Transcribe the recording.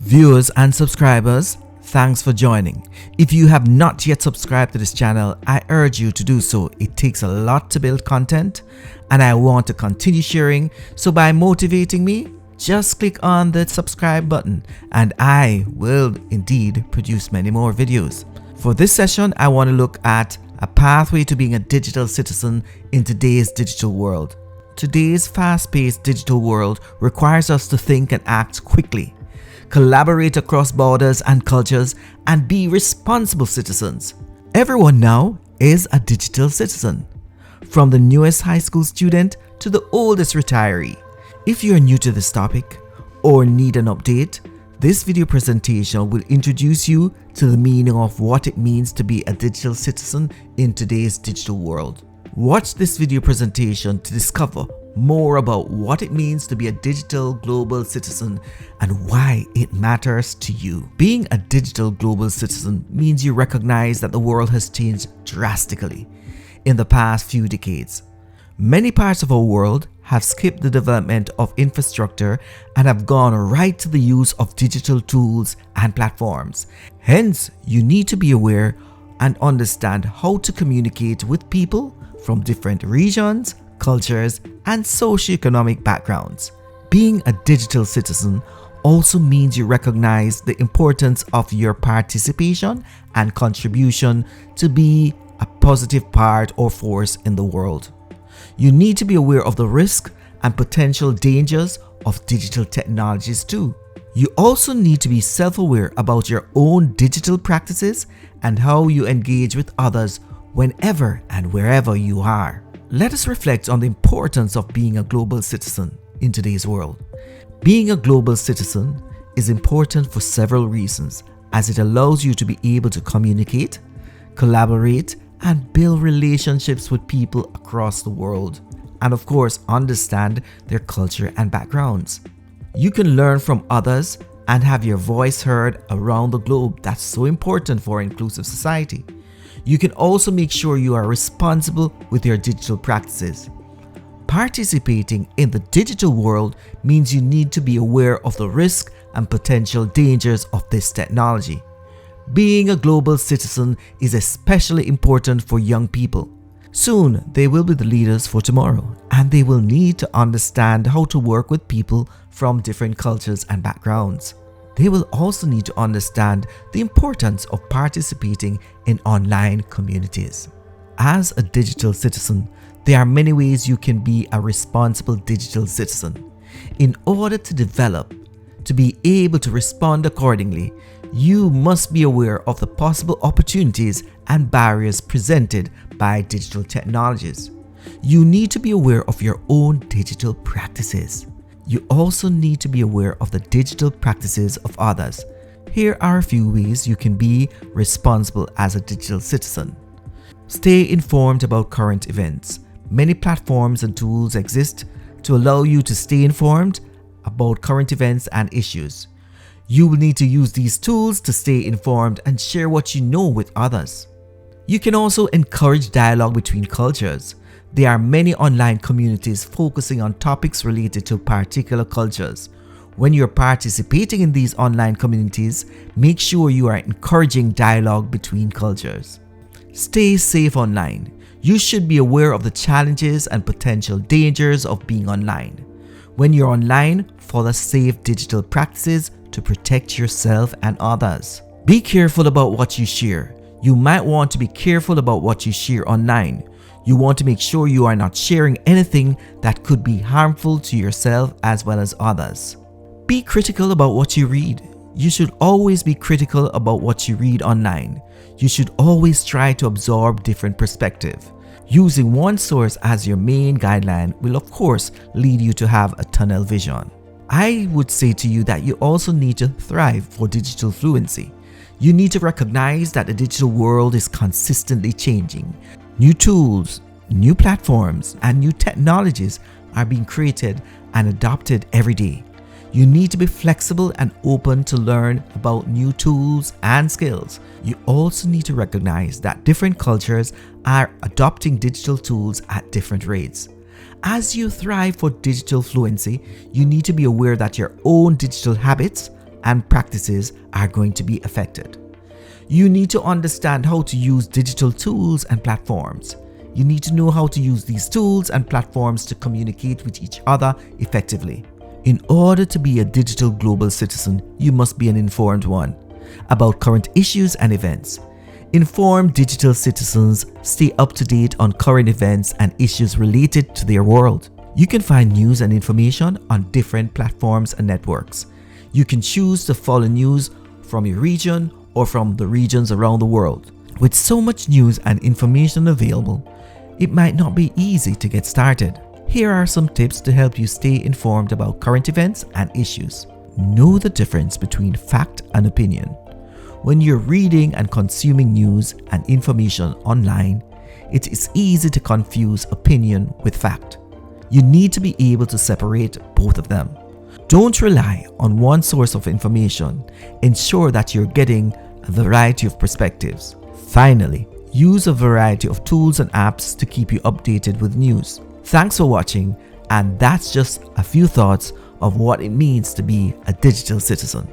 Viewers and subscribers, thanks for joining. If you have not yet subscribed to this channel, I urge you to do so. It takes a lot to build content and I want to continue sharing. So by motivating me, just click on the subscribe button and I will indeed produce many more videos. For this session, I want to look at a pathway to being a digital citizen in today's digital world. Today's fast-paced digital world requires us to think and act quickly, collaborate across borders and cultures, and be responsible citizens. Everyone now is a digital citizen, from the newest high school student to the oldest retiree. If you're new to this topic or need an update, this video presentation will introduce you to the meaning of what it means to be a digital citizen in today's digital world. Watch this video presentation to discover more about what it means to be a digital global citizen and why it matters to you. Being a digital global citizen means you recognize that the world has changed drastically in the past few decades. Many parts of our world have skipped the development of infrastructure and have gone right to the use of digital tools and platforms. Hence, you need to be aware and understand how to communicate with people from different regions, cultures, and socioeconomic backgrounds. Being a digital citizen also means you recognize the importance of your participation and contribution to be a positive part or force in the world. You need to be aware of the risk and potential dangers of digital technologies too. You also need to be self-aware about your own digital practices and how you engage with others whenever and wherever you are. Let us reflect on the importance of being a global citizen in today's world. Being a global citizen is important for several reasons, as it allows you to be able to communicate, collaborate, and build relationships with people across the world, and of course understand their culture and backgrounds. You can learn from others and have your voice heard around the globe. That's so important for an inclusive society. You can also make sure you are responsible with your digital practices. Participating in the digital world means you need to be aware of the risk and potential dangers of this technology. Being a global citizen is especially important for young people. Soon, they will be the leaders for tomorrow, and they will need to understand how to work with people from different cultures and backgrounds. They will also need to understand the importance of participating in online communities. As a digital citizen, there are many ways you can be a responsible digital citizen. In order to develop, to be able to respond accordingly, you must be aware of the possible opportunities and barriers presented by digital technologies. You need to be aware of your own digital practices. You also need to be aware of the digital practices of others. Here are a few ways you can be responsible as a digital citizen. Stay informed about current events. Many platforms and tools exist to allow you to stay informed about current events and issues. You will need to use these tools to stay informed and share what you know with others. You can also encourage dialogue between cultures. There are many online communities focusing on topics related to particular cultures. When you're participating in these online communities, make sure you are encouraging dialogue between cultures. Stay safe online. You should be aware of the challenges and potential dangers of being online. When you're online, follow safe digital practices to protect yourself and others. Be careful about what you share. You might want to be careful about what you share online. You want to make sure you are not sharing anything that could be harmful to yourself as well as others. Be critical about what you read. You should always be critical about what you read online. You should always try to absorb different perspectives. Using one source as your main guideline will of course lead you to have a tunnel vision. I would say to you that you also need to thrive for digital fluency. You need to recognize that the digital world is consistently changing. New tools, new platforms, and new technologies are being created and adopted every day. You need to be flexible and open to learn about new tools and skills. You also need to recognize that different cultures are adopting digital tools at different rates. As you thrive for digital fluency, you need to be aware that your own digital habits and practices are going to be affected. You need to understand how to use digital tools and platforms. You need to know how to use these tools and platforms to communicate with each other effectively. In order to be a digital global citizen, you must be an informed one about current issues and events. Informed digital citizens stay up to date on current events and issues related to their world. You can find news and information on different platforms and networks. You can choose to follow news from your region or from the regions around the world. With so much news and information available, it might not be easy to get started. Here are some tips to help you stay informed about current events and issues. Know the difference between fact and opinion. When you're reading and consuming news and information online, it is easy to confuse opinion with fact. You need to be able to separate both of them. Don't rely on one source of information. Ensure that you're getting a variety of perspectives. Finally, use a variety of tools and apps to keep you updated with news. Thanks for watching, and that's just a few thoughts of what it means to be a digital citizen.